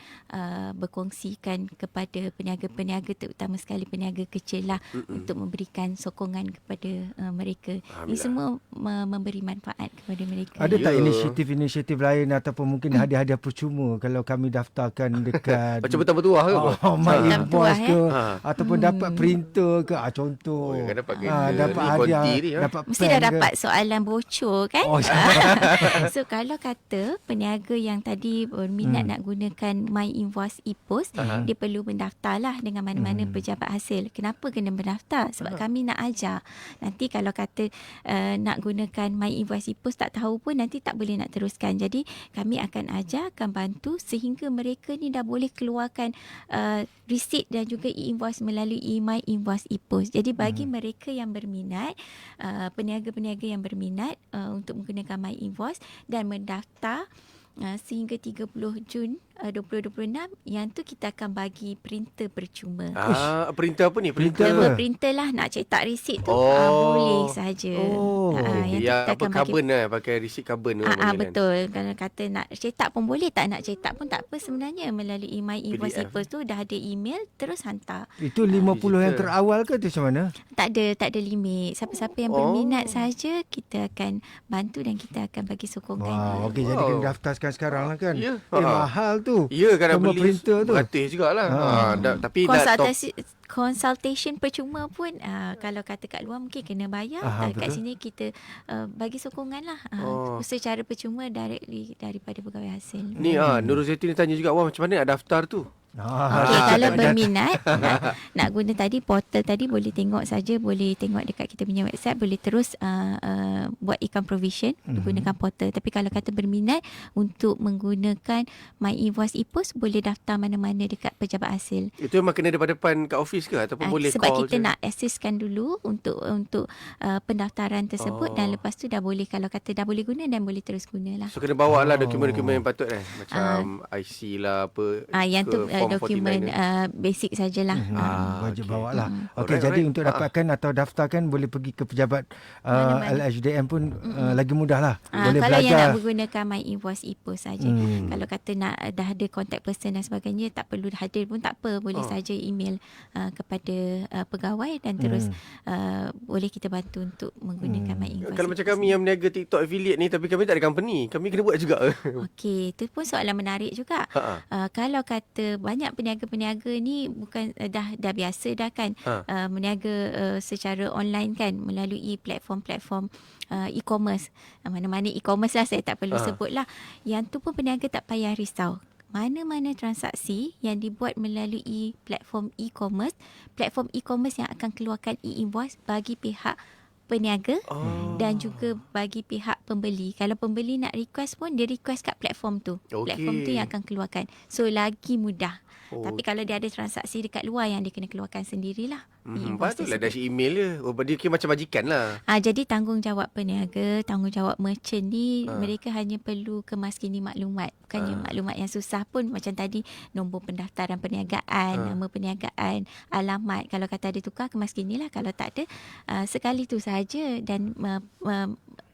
berkongsikan kepada peniaga-peniaga, terutama sekali peniaga kecil lah, untuk memberikan sokongan kepada mereka. Ini semua memberi manfaat kepada mereka. Ada tak inisiatif-inisiatif lain ataupun mungkin hadiah-hadiah percuma kalau kami daftarkan dekat macam bertuah ke? My Invoice ke, ataupun dapat printer ke, contoh. Dapat hadiah, dapat mesti dah dapat soalan bocor kan? So kalau kata peniaga yang tadi berminat nak gunakan My Invoice e-post, dia perlu mendaftar lah dengan mana-mana pejabat hasil. Kenapa kena mendaftar? Sebab kami nak ajar. Nanti kalau kata nak menggunakan My Invoice e-Post tak tahu pun nanti tak boleh nak teruskan. Jadi kami akan ajar, akan bantu sehingga mereka ni dah boleh keluarkan receipt dan juga e-invoice melalui My Invoice e-Post. Jadi bagi mereka yang berminat, peniaga-peniaga yang berminat untuk menggunakan My Invoice dan mendaftar sehingga 30 Jun 2026, yang tu kita akan bagi printer percuma. Printer apa ni? Printer lah, nak cetak resit tu boleh saja. Yang apa, carbon lah, pakai resit carbon tu. Betul. Kalau kata nak cetak pun boleh, tak nak cetak pun tak apa sebenarnya. Melalui My Invoice e-Post tu dah ada email, terus hantar. Itu 50 yang terawal ke tu macam mana? Tak ada limit. Siapa-siapa yang berminat saja kita akan bantu dan kita akan bagi sokongan. Okey, jadi kena daftarkan sekarang lah kan. Mahal tu. Ya, kan nak beli printer tu. Gratis jugalah. Tapi consultation percuma pun kalau kata kat luar mungkin kena bayar. Kat sini kita bagi sokongan lah secara percuma daripada pegawai hasil. Ni Nurul Zaitun ni tanya juga, macam mana nak daftar tu? Kalau berminat nak guna tadi portal tadi, boleh tengok saja, boleh tengok dekat kita punya website, boleh terus buat account provision gunakan portal. Tapi kalau kata berminat untuk menggunakan My Invoice e-Post, boleh daftar mana-mana dekat pejabat hasil. Itu memang kena depan kat office ke ataupun boleh sebab call? Sebab kita nak assistkan dulu untuk pendaftaran tersebut dan lepas tu dah boleh, kalau kata dah boleh guna dan boleh terus gunalah. So kena bawa lah dokumen-dokumen yang patut macam IC lah apa. Yang tu dokumen basic sajalah. Wajib bawa lah. Okey, jadi untuk dapatkan atau daftarkan boleh pergi ke pejabat LHDN pun lagi mudah lah. Boleh kalau belajar. Yang nak menggunakan My Invoice e-Post saja. Kalau kata nak dah ada contact person dan sebagainya, tak perlu hadir pun tak apa, boleh saja email kepada pegawai dan terus boleh kita bantu untuk menggunakan My Invoice. Kalau macam kami yang meniaga TikTok affiliate ni, tapi kami tak ada company, kami kena buat juga. Okey, itu pun soalan menarik juga. Kalau kata banyak peniaga-peniaga ni bukan dah biasa dah kan meniaga secara online kan, melalui platform-platform e-commerce. Mana-mana e-commerce lah, saya tak perlu sebut lah. Yang tu pun peniaga tak payah risau. Mana-mana transaksi yang dibuat melalui platform e-commerce yang akan keluarkan e-invoice bagi pihak peniaga dan juga bagi pihak pembeli. Kalau pembeli nak request pun, dia request kat platform tu. Platform tu yang akan keluarkan. So lagi mudah. Tapi kalau dia ada transaksi dekat luar yang dia kena keluarkan sendirilah. Patutlah dah email je. Dia kira macam majikan lah. Jadi tanggungjawab peniaga, tanggungjawab merchant ni, mereka hanya perlu kemaskini maklumat. Bukannya maklumat yang susah pun. Macam tadi, nombor pendaftaran perniagaan, nama perniagaan, alamat. Kalau kata ada tukar, kemaskinilah. Kalau tak ada, sekali tu saja. Dan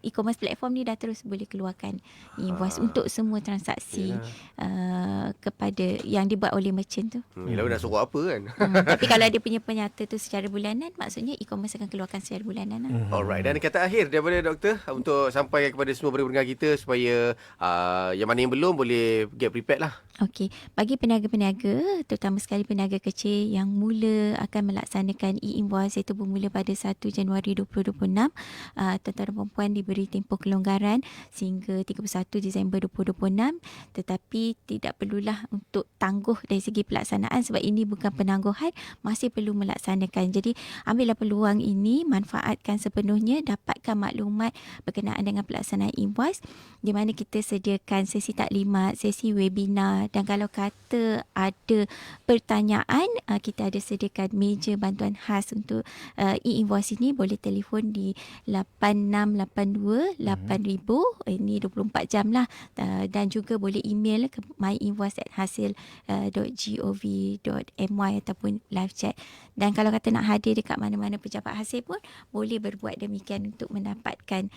e-commerce platform ni dah terus boleh keluarkan invoice untuk semua transaksi kepada yang dibuat oleh merchant tu. Yelah, nak suruh apa kan? Tapi kalau dia punya penyata tu secara bulanan, maksudnya e-commerce akan keluarkan secara bulanan lah. Alright, dan kata akhir daripada doktor untuk sampai kepada semua pendengar kita supaya yang mana yang belum boleh get prepared lah. Okey, bagi peniaga-peniaga, terutama sekali peniaga kecil yang mula akan melaksanakan e-invoice, iaitu bermula pada 1 Januari 2026, tuan-tuan dan puan diberi tempoh kelonggaran sehingga 31 Disember 2026, tetapi tidak perlulah untuk tangguh dari segi pelaksanaan sebab ini bukan penangguhan, masih perlu melaksanakan. Jadi ambillah peluang ini, manfaatkan sepenuhnya, dapatkan maklumat berkenaan dengan pelaksanaan invoice, di mana kita sediakan sesi taklimat, sesi webinar, dan kalau kata ada pertanyaan, kita ada sediakan meja bantuan khas untuk e-invoice ini. Boleh telefon di 8682 8000, ini 24 jam lah, dan juga boleh email ke myinvoice@hasil.gov.my ataupun live chat. Dan kalau kata nak hadir dekat mana-mana pejabat hasil pun boleh berbuat demikian untuk mendapatkan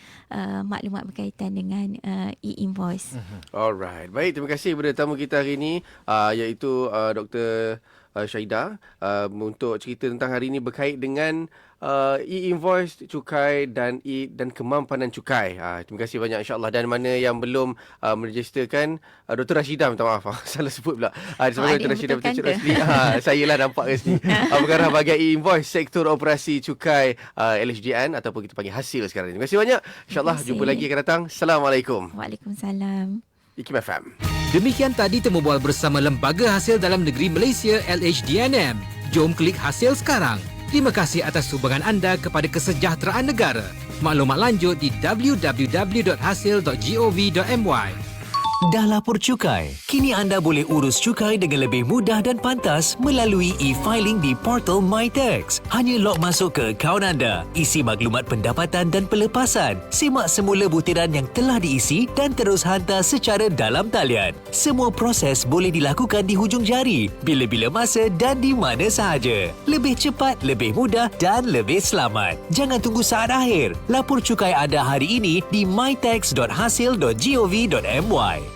maklumat berkaitan dengan e-invoice. Alright, baik, terima kasih kepada tetamu kita hari ini, iaitu Dr. Syahidah, untuk cerita tentang hari ini berkait dengan e-invoice, cukai dan kemampanan cukai. Terima kasih banyak, insyaAllah. Dan mana yang belum meregisterkan, Dr. Rashidah, minta maaf, salah sebut pula. Dr. Rashidah betul Rasli. Saya lah nampak Rasli. Pengarah bahagian e-invoice, Sektor Operasi Cukai LHDN ataupun kita panggil hasil sekarang. Terima kasih banyak. InsyaAllah jumpa lagi akan datang. Assalamualaikum. Waalaikumsalam. IKIM FM. Demikian tadi temu bual bersama Lembaga Hasil Dalam Negeri Malaysia LHDNM. Jom klik hasil sekarang. Terima kasih atas sumbangan anda kepada kesejahteraan negara. Maklumat lanjut di www.hasil.gov.my. Dah lapor cukai? Kini anda boleh urus cukai dengan lebih mudah dan pantas melalui e-filing di portal MyTax. Hanya log masuk ke akaun anda, isi maklumat pendapatan dan pelepasan, simak semula butiran yang telah diisi dan terus hantar secara dalam talian. Semua proses boleh dilakukan di hujung jari, bila-bila masa dan di mana sahaja. Lebih cepat, lebih mudah dan lebih selamat. Jangan tunggu saat akhir. Lapor cukai anda hari ini di mytax.hasil.gov.my.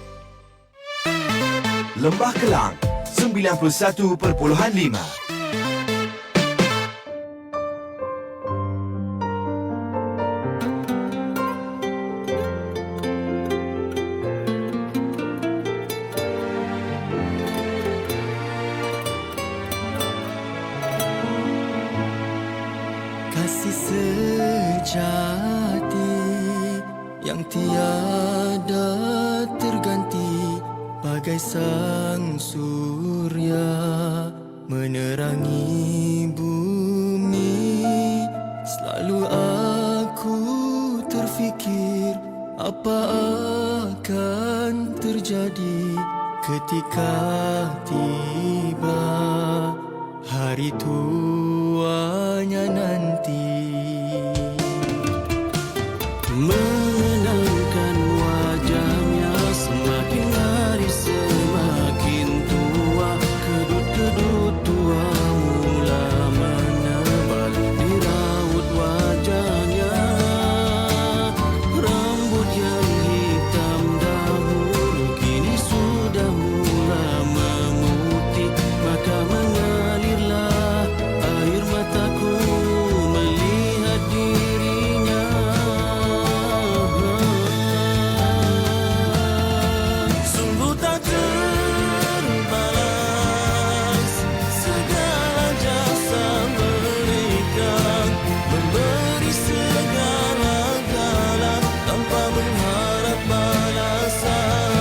Lembah Kelang 91.5. Kasih sejati yang tiada terganti, bagai sang surya menerangi bumi. Selalu aku terfikir apa akan terjadi ketika tiba hari tuanya nanti. Mengenangkan wajahnya, semakin hari semakin tua. Kedut-kedut tua mula menebal di raut wajahnya. Rambut yang hitam dahulu kini sudah mula memutih, maka mengalirlah air mataku melihat dirinya. Sungguh tak terbalas segala jasa mereka, memberi segala-gala tanpa mengharap balasan.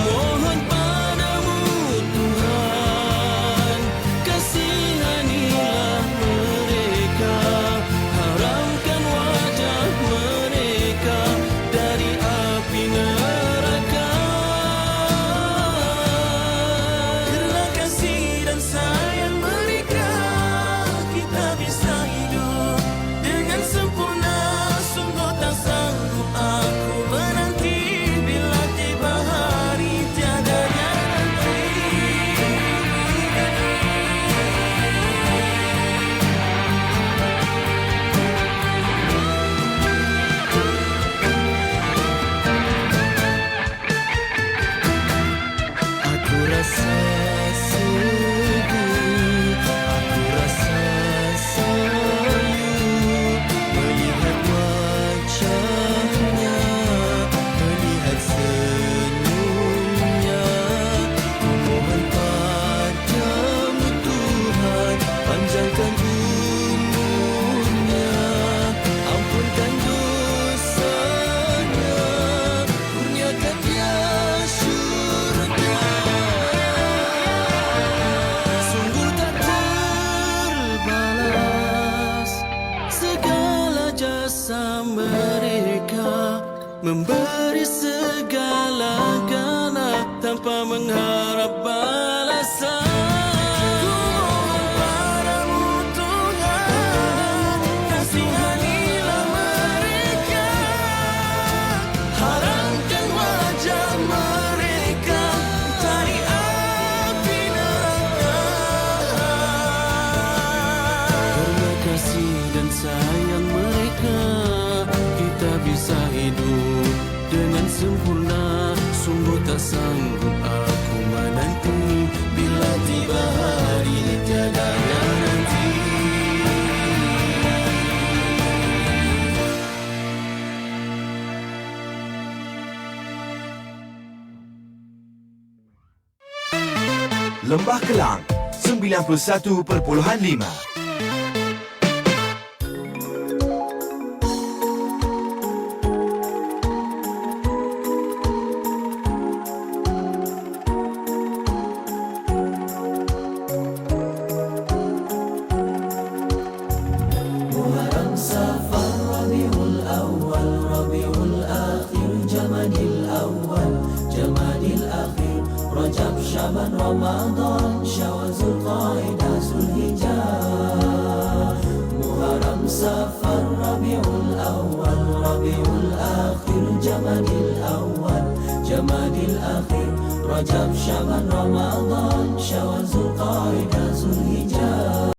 Kumohon padamu Tuhan, kasihanilah mereka, haramkan wajah mereka dari api neraka. Kerana kasih dan sayang mereka, kita bisa hidup dengan sempurna. Sungguh tak sanggup aku menanti bila tiba hari tiadanya nanti. Aku rasa sedih, aku rasa sayu melihat wajahnya, melihat senyumnya. Kumohon padamu Tuhan, panjangkan umurnya, ampunkan dosanya, kurniakan dia syurga. Sungguh tak terbalas segala jasa mereka, memberi segala-gala tanpa mengharap balasan. Kumohon padamu Tuhan, kasihanilah mereka, haramkan wajah mereka dari api neraka. Karena kasih dan sayang mereka, kita bisa hidup dengan sempurna. Sungguh tak sanggup aku menanti bila tiba hari tiadanya nanti. Lembah Kelang 91.5. Rajab, Syaban, Ramadan, Syawal, Zulqaidah, Zulhijjah, Muharram, Safar, Rabiul Awal, Rabiul Akhir, Jamadil Awal, Jamadil Akhir, Rajab, Syaban, Ramadan, Syawal, Zulqaidah, Zulhijjah.